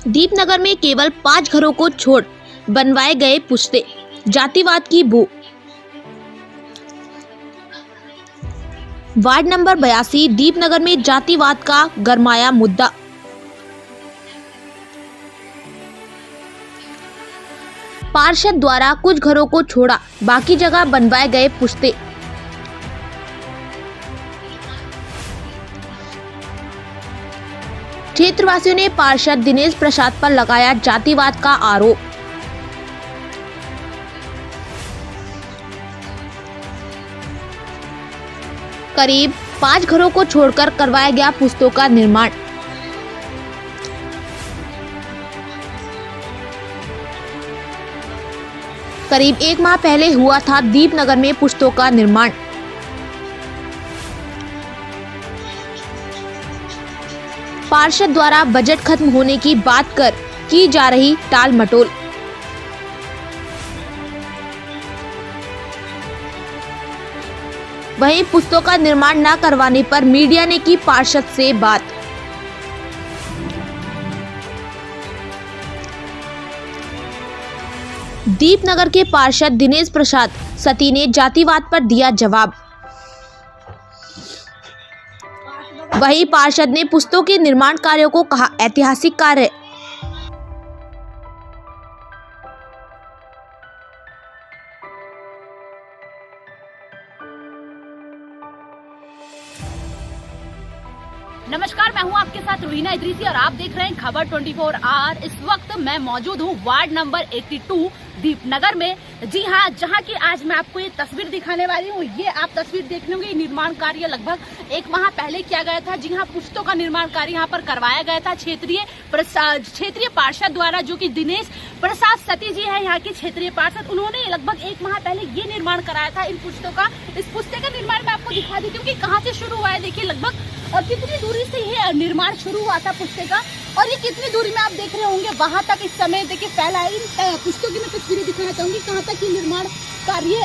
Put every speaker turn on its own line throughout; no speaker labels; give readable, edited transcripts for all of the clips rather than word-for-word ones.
दीपनगर में केवल 5 घरों को छोड़ बनवाए गए पुश्ते, जातिवाद की बू। वार्ड नंबर 82 दीपनगर में जातिवाद का गरमाया मुद्दा। पार्षद द्वारा कुछ घरों को छोड़ा, बाकी जगह बनवाए गए पुश्ते। क्षेत्रवासियों ने पार्षद दिनेश प्रसाद पर लगाया जातिवाद का आरोप। करीब 5 घरों को छोड़कर करवाया गया पुश्तों का निर्माण। करीब 1 माह पहले हुआ था दीपनगर में पुश्तों का निर्माण। पार्षद द्वारा बजट खत्म होने की बात कर की जा रही टाल मटोल। वहीं पुश्तों का निर्माण न करवाने पर मीडिया ने की पार्षद से बात। दीपनगर के पार्षद दिनेश प्रसाद सती ने जातिवाद पर दिया जवाब। वहीं पार्षद ने पुश्तों के निर्माण कार्यों को कहा ऐतिहासिक कार्य।
नमस्कार, मैं हूं आपके साथ रीना इदरीसी और आप देख रहे हैं खबर 24 आवर। इस वक्त मैं मौजूद हूं वार्ड नंबर 82 दीपनगर में। जी हां, जहां की आज मैं आपको ये तस्वीर दिखाने वाली हूं। ये आप तस्वीर देख लोगे, निर्माण कार्य लगभग 1 माह पहले किया गया था। जी हां, पुश्तों का निर्माण कार्य यहां पर करवाया गया था क्षेत्रीय पार्षद द्वारा, जो कि दिनेश प्रसाद सती जी है यहाँ के क्षेत्रीय पार्षद। उन्होंने लगभग 1 माह पहले ये निर्माण कराया था इन पुश्तों का। इस पुश्ते का निर्माण मैं आपको दिखा देती हूँ कि कहाँ से शुरू हुआ है। देखिए लगभग और कितनी दूरी से ये निर्माण शुरू हुआ था पुश्ते का, और ये कितनी दूरी में आप देख रहे होंगे वहां तक इस समय देखिए फैला है। इन पुश्तों की मैं तस्वीरें दिखाना चाहूंगी कहाँ तक ये निर्माण कार्य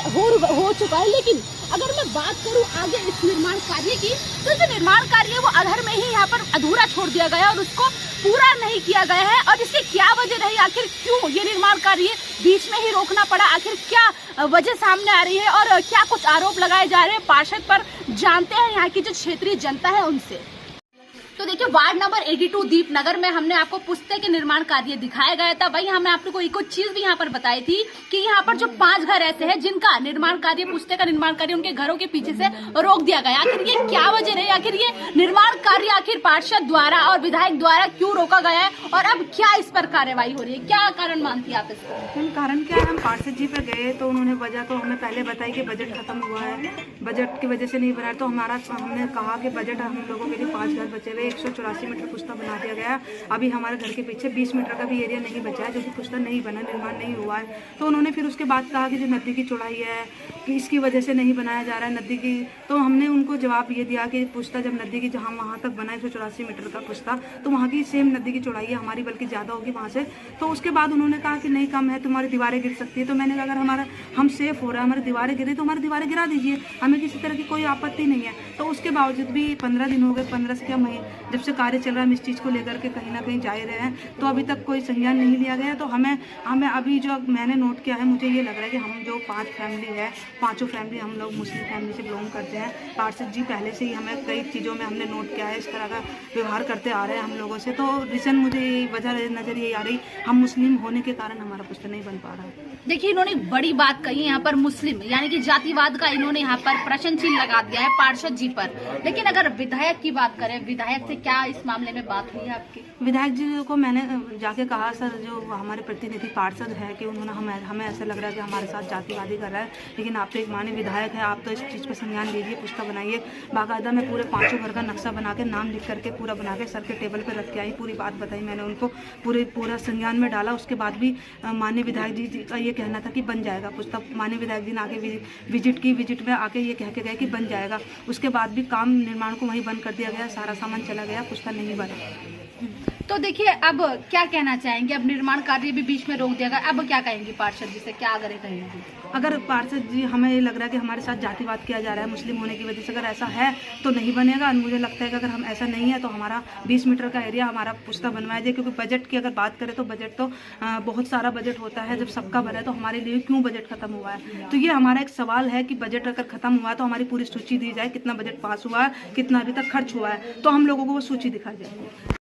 हो चुका है। लेकिन अगर मैं बात करूं आगे इस निर्माण कार्य की, तो जो निर्माण कार्य है वो अधर में ही यहाँ पर अधूरा छोड़ दिया गया और उसको पूरा नहीं किया गया है। और इसकी क्या वजह रही, आखिर क्यों ये निर्माण कार्य बीच में ही रोकना पड़ा, आखिर क्या वजह सामने आ रही है और क्या कुछ आरोप लगाए जा रहे हैं पार्षद पर, जानते हैं यहाँ की जो क्षेत्रीय जनता है उनसे। तो देखिए वार्ड नंबर 82 दीपनगर में हमने आपको पुश्ते के निर्माण कार्य दिखाया गया था। वही हमने आप लोगों को एक और चीज भी यहाँ पर बताई थी कि यहाँ पर जो 5 घर ऐसे हैं जिनका निर्माण कार्य, पुश्ते का निर्माण कार्य उनके घरों के पीछे से रोक दिया गया। आखिर ये क्या वजह रही, आखिर ये निर्माण कार्य आखिर पार्षद द्वारा और विधायक द्वारा क्यों रोका गया है और अब क्या इस पर कार्यवाही हो रही है, क्या कारण मानती है आप इसको?
कारण क्या है, हम पार्षद जी पे गए तो उन्होंने वजह तो हमें पहले बताई कि बजट खत्म हुआ है, बजट की वजह से नहीं बनाया। तो हमने कहा कि बजट हम लोगों के लिए 5 घर बचे हुए, 184 मीटर पुश्ता बना दिया गया। अभी हमारे घर के पीछे 20 मीटर का भी एरिया नहीं बचा है जो कि पुश्ता नहीं बना, निर्माण नहीं हुआ है। तो उन्होंने फिर उसके बाद कहा कि जो नदी की चौड़ाई है कि इसकी वजह से नहीं बनाया जा रहा है नदी की। तो हमने उनको जवाब ये दिया कि पुश्ता जब नदी की जहाँ वहाँ तक बना है 184 मीटर का पुश्ता, तो वहाँ की सेम नदी की चौड़ाई है हमारी, बल्कि ज़्यादा होगी वहाँ से। तो उसके बाद उन्होंने कहा कि नहीं कम है, तुम्हारी दीवारें गिर सकती है। तो मैंने कहा अगर हम सेफ हो रहा है, हमारी दीवारें गिरी तो हमारी दीवारें गिरा दीजिए, हमें किसी तरह की कोई आपत्ति नहीं है। तो उसके बावजूद भी 15 दिन हो गए, 15 से क्या महीने जब से कार्य चल रहा है, हम इस चीज़ को लेकर के कहीं ना कहीं जा ही रहे हैं। तो अभी तक कोई संज्ञान नहीं लिया गया। तो हमें अभी जो मैंने नोट किया है, मुझे ये लग रहा है कि हम जो 5 फैमिली है, 5 फैमिली हम लोग मुस्लिम फैमिली से बिलोंग करते हैं। पार्षद जी पहले से ही हमें कई चीज़ों में हमने नोट किया है, इस तरह का व्यवहार करते आ रहे हैं हम लोगों से। तो रीज़न मुझे वजह नज़र ये आ रही, हम मुस्लिम होने के कारण हमारा पुश्ता नहीं बन पा रहा है।
देखिए इन्होंने बड़ी बात कही यहाँ पर, मुस्लिम यानी कि जातिवाद का इन्होंने यहाँ पर प्रश्न चिन्ह लगा दिया है पार्षद जी पर। लेकिन अगर विधायक की बात करें, विधायक से क्या इस मामले में बात हुई है आपकी?
विधायक जी को मैंने जाके कहा, सर जो हमारे प्रतिनिधि पार्षद है कि उन्होंने हमें ऐसा लग रहा है कि हमारे साथ जातिवादी कर रहा है, लेकिन आप तो एक माननीय विधायक है, आप तो इस चीज़ पर संज्ञान लीजिए, पुश्ता बनाइए। बाकायदा मैं पूरे 5 घर का नक्शा बना के, नाम लिख करके पूरा बना के सर के टेबल पर रख के आई, पूरी बात बताई मैंने उनको, पूरा संज्ञान में डाला। उसके बाद भी माननीय विधायक जी का ये कहना था कि बन जाएगा पुश्ता। माननीय विधायक जी ने आके विजिट में आके ये कह के गए कि बन जाएगा। उसके बाद भी काम निर्माण को वहीं बंद कर दिया गया, सारा सामान चला गया, पुश्ता नहीं बना।
तो देखिए, अब क्या कहना चाहेंगे? अब निर्माण कार्य भी बीच में रोक दिया गया, अब क्या कहेंगे पार्षद जी से, क्या आग्रह कहेंगे?
अगर पार्षद जी, हमें ये लग रहा है कि हमारे साथ जातिवाद किया जा रहा है मुस्लिम होने की वजह से। अगर ऐसा है तो नहीं बनेगा, और मुझे लगता है कि अगर हम ऐसा नहीं है तो हमारा 20 मीटर का एरिया हमारा पुश्ता बनवाया जाए। क्योंकि बजट की अगर बात करें तो बजट तो बहुत सारा बजट होता है, जब सबका बना है तो हमारे लिए क्यों बजट खत्म हुआ है। तो ये हमारा एक सवाल है कि बजट अगर खत्म हुआ तो हमारी पूरी सूची दी जाए, कितना बजट पास हुआ है, कितना अभी तक खर्च हुआ है, तो हम लोगों को वो सूची दिखाई जाए।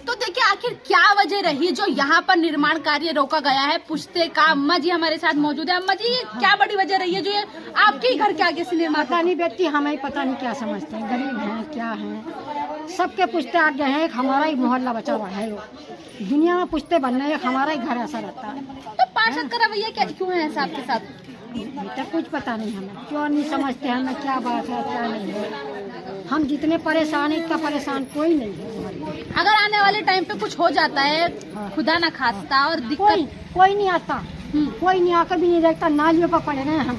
तो देखिए, आखिर क्या वजह रही जो यहाँ पर निर्माण कार्य रोका गया है पुश्ते का? अम्मा जी हमारे साथ मौजूद है। अम्मा जी, क्या बड़ी वजह रही है जो ये आपके ही घर के आगे से निर्माण?
पता नहीं व्यक्ति, हमें पता नहीं क्या समझते हैं, गरीब हैं क्या हैं, सबके पुश्ते आगे हैं। एक हमारा ही मोहल्ला बचा हुआ है, वो दुनिया में पुश्ते बन रहे हैं, एक हमारा ही घर ऐसा रहता है।
तो पार्षद का रवैया क्या क्यों है ऐसा आपके साथ?
बेटा कुछ पता नहीं, हमें क्यों नहीं समझते, हमें क्या बात है क्या नहीं है। हम जितने परेशान हैं इतना परेशान कोई नहीं है।
अगर आने वाले टाइम पे कुछ हो जाता है, खुदा ना खास्ता, और दिक्कत,
कोई नहीं आता, कोई नहीं आकर भी नहीं देखता। नालियों पर पड़े रहे हम,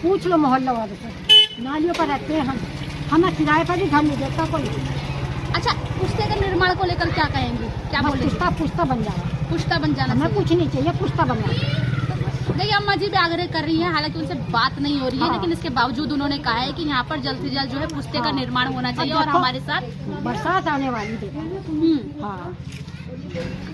पूछ लो मोहल्ला वालों से, नालियों पर रहते हैं हम, हमें किराए पर भी घर नहीं देता कोई।
अच्छा, पुश्ते के निर्माण को लेकर क्या कहेंगे, क्या बोलेंगे?
पुश्ता बन जाए,
पुश्ता बन जाना,
हमें कुछ नहीं चाहिए, पुश्ता बन जाए।
देखिए, अम्मा जी भी आग्रह कर रही हैं, हालांकि उनसे बात नहीं हो रही है, लेकिन इसके बावजूद उन्होंने कहा है कि यहाँ पर जल्द से जल्द जो है पुश्ते का निर्माण होना चाहिए। और हमारे साथ
बरसात आने वाली है। हाँ,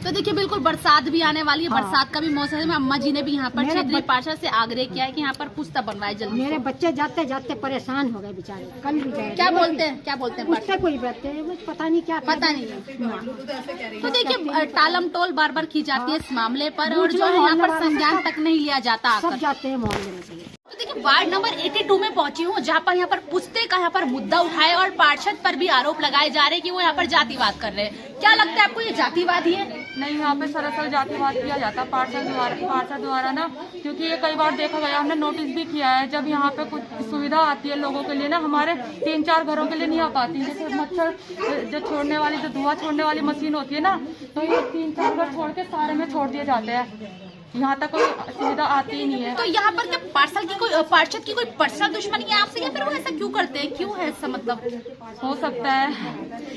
तो देखिए, बिल्कुल बरसात भी आने वाली है, बरसात का भी मौसम है। अम्मा जी ने भी यहाँ पर क्षेत्रीय पार्षद से आग्रह किया है कि यहाँ पर पुश्ता बनवाए जल्दी।
मेरे बच्चे जाते जाते परेशान हो गए बेचारे, कल भी गए।
क्या बोलते हैं
पुश्ते कोई बैठते हैं, पता नहीं क्या,
पता नहीं है। तो देखिए, टालम टोल बार बार की जाती है इस मामले पर, और जो है यहाँ पर संज्ञान तक नहीं लिया जाता।
सब जाते हैं मोहल्ले में से।
तो देखिए, वार्ड नंबर 82 में पहुंची हूँ, जहाँ पर यहाँ पर पुश्ते का यहाँ पर मुद्दा उठाया और पार्षद पर भी आरोप लगाए जा रहे हैं कि वो यहाँ पर जातिवाद कर रहे हैं। क्या लगता है आपको, ये जातिवाद ही है?
नहीं, यहाँ पे सरासर जातिवाद किया जाता है पार्षद द्वारा ना, क्योंकि ये कई बार देखा गया, हमने नोटिस भी किया है। जब यहाँ पे कुछ सुविधा आती है लोगों के लिए ना, हमारे 3-4 घरों के लिए नहीं आ पाती। जैसे मच्छर जो छोड़ने वाली, जो धुआं छोड़ने वाली मशीन होती है ना, तो ये 3-4 घर छोड़ के सारे में छोड़ दिए जाते हैं, यहाँ तक कोई सुविधा आती ही नहीं है।
तो यहाँ पर क्या पार्षद की कोई पर्सनल दुश्मनी है आपसे, या फिर वो ऐसा क्यों करते हैं, क्यों है ऐसा? मतलब
हो सकता है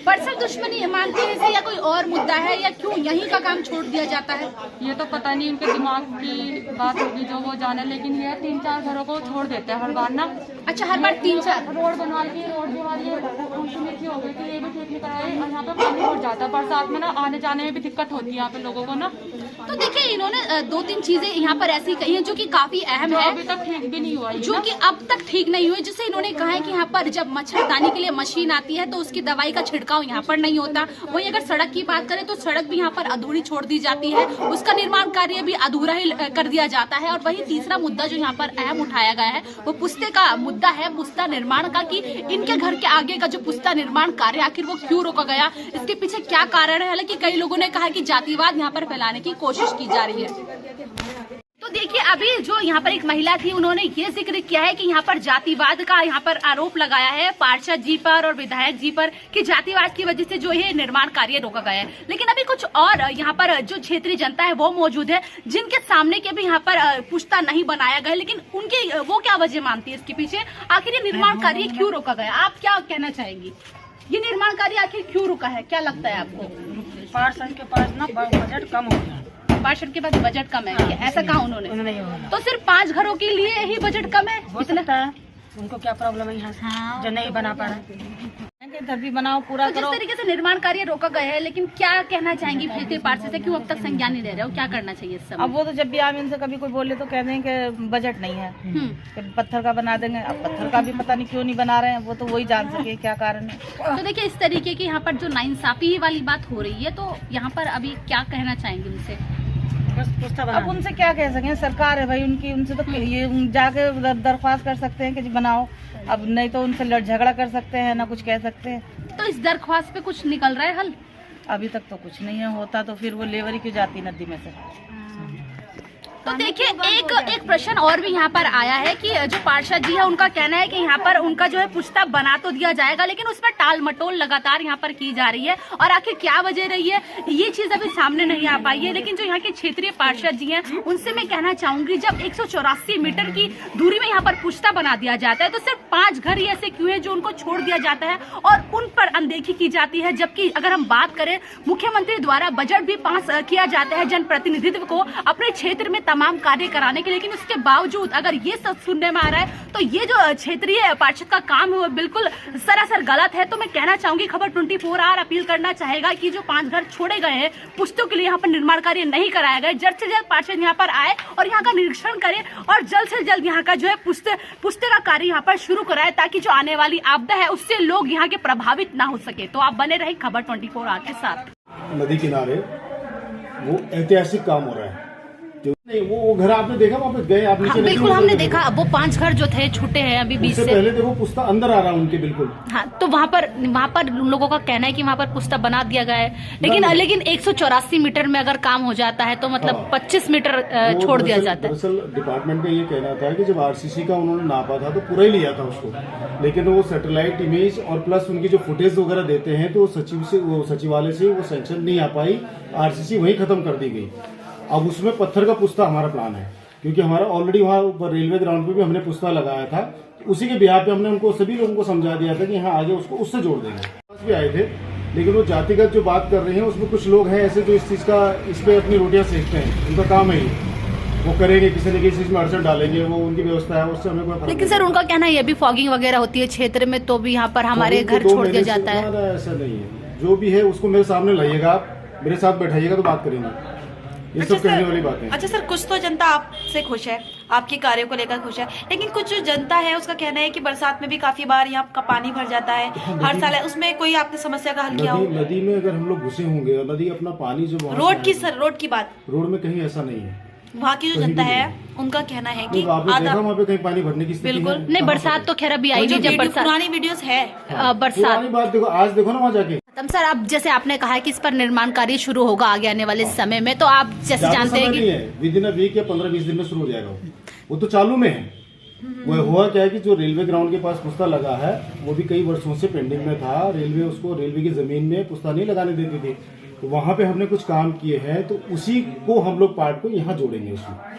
पर्सनल दुश्मनी मानते हैं इसे, या कोई और मुद्दा है, या क्यों यहीं का काम छोड़ दिया जाता है?
ये तो पता नहीं, उनके दिमाग की बात होगी जो वो जाने, लेकिन ये 3-4 घरों को छोड़ देते हैं हर बार ना।
अच्छा, हर बार 3-4
रोड बनवा दी, रोड भी हमारी ऊंची हो गई थी, ये भी ठीक नहीं कराई, और यहाँ पे पानी भर जाता है बरसात में ना, आने जाने में भी दिक्कत होती है यहाँ पे लोगों को ना।
तो देखिए, इन्होंने 2-3 चीजें यहाँ पर ऐसी कही हैं जो कि काफी अहम है,
अभी तक ठीक भी नहीं हुआ,
जो कि अब तक ठीक नहीं हुई। जिससे इन्होंने कहा है कि यहाँ पर जब मच्छरदानी के लिए मशीन आती है तो उसकी दवाई का छिड़काव यहाँ पर नहीं होता। वहीं अगर सड़क की बात करें तो सड़क भी यहाँ पर अधूरी छोड़ दी जाती है, उसका निर्माण कार्य भी अधूरा ही कर दिया जाता है। और वही तीसरा मुद्दा जो यहाँ पर अहम उठाया गया है वो पुश्ते का मुद्दा है, पुश्ता निर्माण का, कि इनके घर के आगे का जो पुश्ता निर्माण कार्य आखिर वो क्यों रोका गया, इसके पीछे क्या कारण है। हालांकि कई लोगों ने कहा कि जातिवाद यहाँ पर फैलाने की कोशिश की जा रही है। तो देखिए, अभी जो यहाँ पर एक महिला थी, उन्होंने ये जिक्र किया है कि यहाँ पर जातिवाद का यहाँ पर आरोप लगाया है पार्षद जी पर और विधायक जी पर, कि जातिवाद की वजह से जो है निर्माण कार्य रोका गया है। लेकिन अभी कुछ और यहाँ पर जो क्षेत्रीय जनता है वो मौजूद है, जिनके सामने के भी यहाँ पर पुश्ता नहीं बनाया गया, लेकिन उनके वो क्या वजह मानती है इसके पीछे, आखिर ये निर्माण कार्य क्यों रोका गया? आप क्या कहना चाहेंगी, ये निर्माण कार्य आखिर क्यों रुका है, क्या लगता है आपको?
पार्षद के पास ना बजट कम हो गया,
पार्षद के पास बजट कम है, ऐसा कहा उन्होंने? तो सिर्फ 5 घरों के लिए ही बजट कम है?
हो सकता है, उनको क्या प्रॉब्लम है यहाँ से, जो नहीं बना पा रहे, इधर भी बनाओ पूरा
तो
करो।
जिस तरीके से निर्माण कार्य रोका गया है, लेकिन क्या कहना चाहेंगी क्षेत्रीय पार्षद से, क्यों अब तक संज्ञान नहीं ले रहे हो, क्या करना चाहिए इस समय?
अब वो तो जब भी आम इनसे कभी कोई बोले तो कहते हैं कि बजट नहीं है, फिर पत्थर का बना देंगे। अब पत्थर का भी पता नहीं क्यों नहीं बना रहे हैं, वो तो वही जान सके क्या कारण है।
तो देखिए, इस तरीके की यहाँ पर जो नाइंसाफी वाली बात हो रही है, तो यहाँ पर अभी क्या कहना चाहेंगे उनसे?
अब उनसे क्या कह सकें, सरकार है भाई उनकी, उनसे तो ये जाके दरख्वास्त कर सकते हैं कि जी बनाओ, अब नहीं तो उनसे झगड़ा कर सकते हैं, ना कुछ कह सकते हैं।
तो इस दरख्वास्त पे कुछ निकल रहा है हल?
अभी तक तो कुछ नहीं है, होता तो फिर वो लेबर ही क्यों जाती नदी में से।
तो देखिए एक प्रश्न और भी यहाँ पर आया है कि जो पार्षद जी है उनका कहना है कि यहाँ पर उनका जो है पुश्ता बना तो दिया जाएगा, लेकिन उसमें टाल मटोल लगातार यहाँ पर की जा रही है और आखिर क्या वजह रही है ये चीज अभी सामने नहीं आ पाई है। लेकिन जो यहाँ के क्षेत्रीय पार्षद जी हैं उनसे मैं कहना चाहूंगी, जब 184 मीटर की दूरी में यहाँ पर पुश्ता बना दिया जाता है तो सिर्फ 5 घर ही ऐसे क्यों है जो उनको छोड़ दिया जाता है और उन पर अनदेखी की जाती है, जबकि अगर हम बात करें मुख्यमंत्री द्वारा बजट भी पास किया जाता है जनप्रतिनिधित्व को अपने क्षेत्र में तमाम कार्य कराने के, लेकिन उसके बावजूद अगर ये सब सुनने में आ रहा है तो ये जो क्षेत्रीय पार्षद का काम है वो बिल्कुल सरासर गलत है। तो मैं कहना चाहूंगी खबर 24 आवर अपील करना चाहेगा कि जो 5 घर छोड़े गए हैं पुश्तों के लिए यहाँ पर निर्माण कार्य नहीं कराया गया, जल्द से जल्द पार्षद यहाँ पर आए और यहाँ का निरीक्षण करे और जल्द से जल्द यहाँ का जो है पुश्ते का कार्य यहाँ पर शुरू कराए, ताकि जो आने वाली आपदा है उससे लोग यहाँ के प्रभावित ना हो सके। तो आप बने रहे खबर 24 आवर के साथ।
नदी किनारे वो ऐतिहासिक काम हो रहा है। नहीं वो घर आपने देखा, वहाँ पे गए आप नीचे?
हाँ, बिल्कुल हमने देखा, वो 5 घर जो थे छूटे हैं अभी बीच से।
पहले देखो पुश्ता अंदर आ रहा है उनके बिल्कुल।
हाँ, तो वहाँ पर लोगों का कहना है कि वहाँ पर पुश्ता बना दिया गया है, लेकिन 184 मीटर में अगर काम हो जाता है तो मतलब 25 मीटर छोड़ दिया जाता है।
दरअसल डिपार्टमेंट का ये कहना था कि जब आरसीसी का उन्होंने नापा था तो पूरा ही लिया था उसको, लेकिन वो सैटेलाइट इमेज और प्लस उनकी जो फुटेज वगैरह देते हैं तो सचिवालय से वो सैंक्शन नहीं आ पाई, आरसीसी वहीं खत्म कर दी गई। अब उसमें पत्थर का पुश्ता हमारा प्लान है, क्योंकि हमारा ऑलरेडी वहाँ ऊपर रेलवे ग्राउंड पे भी हमने पुश्ता लगाया था, उसी के बिहार पे हमने उनको सभी लोगों को समझा दिया था कि यहाँ आगे उसको उससे जोड़ देंगे। भी आए थे, लेकिन वो जातिगत जो बात कर रहे हैं उसमें कुछ लोग हैं ऐसे जो इस चीज का इस पे अपनी रोटियां सेकते हैं, उनका काम है ये, वो करेंगे किसी न किसी चीज में अड़चन डालेंगे, वो उनकी व्यवस्था है, उससे हमें कोई।
लेकिन सर उनका कहना है ये भी फॉगिंग वगैरह होती है क्षेत्र में, तो भी यहाँ पर हमारे घर छोड़ दिया जाता है।
ऐसा नहीं है, जो भी है उसको मेरे सामने लाइएगा, आप मेरे साथ बैठाइएगा तो बात करेंगे, ये सब कहने वाली बात है।
अच्छा सर, कुछ तो जनता आपसे खुश है, आपके कार्यों को लेकर खुश है, लेकिन कुछ जो जनता है उसका कहना है कि बरसात में भी काफी बार यहाँ का पानी भर जाता है, हर साल है, उसमें कोई आपने समस्या का हल किया हो?
नदी में अगर हम लोग घुसे होंगे और नदी अपना पानी जो
रोड की बात,
रोड में कहीं ऐसा नहीं है।
वहाँ की जो जनता है उनका कहना है कि
वहाँ पे कहीं पानी भरने की स्थिति
बिल्कुल नहीं, बरसात तो खैर अभी आई नहीं, जब बरसात
पुरानी वीडियोस है
बरसात
बात देखो, आज देखो ना वहाँ जाके।
सर आप जैसे आपने कहा कि इस पर निर्माण कार्य शुरू होगा आगे आने वाले समय में, तो आप जैसे जानते हैं कि
विद इन अ वीक या 15-20 दिन में शुरू हो जाएगा, वो तो चालू में है। वो हुआ क्या है कि जो रेलवे ग्राउंड के पास पुश्ता लगा है वो भी कई वर्षों से पेंडिंग में था, रेलवे की जमीन में पुश्ता नहीं लगाने देती थी, तो वहाँ पे हमने कुछ काम किए हैं, तो उसी को हम लोग पार्ट को यहाँ जोड़ेंगे उसमें।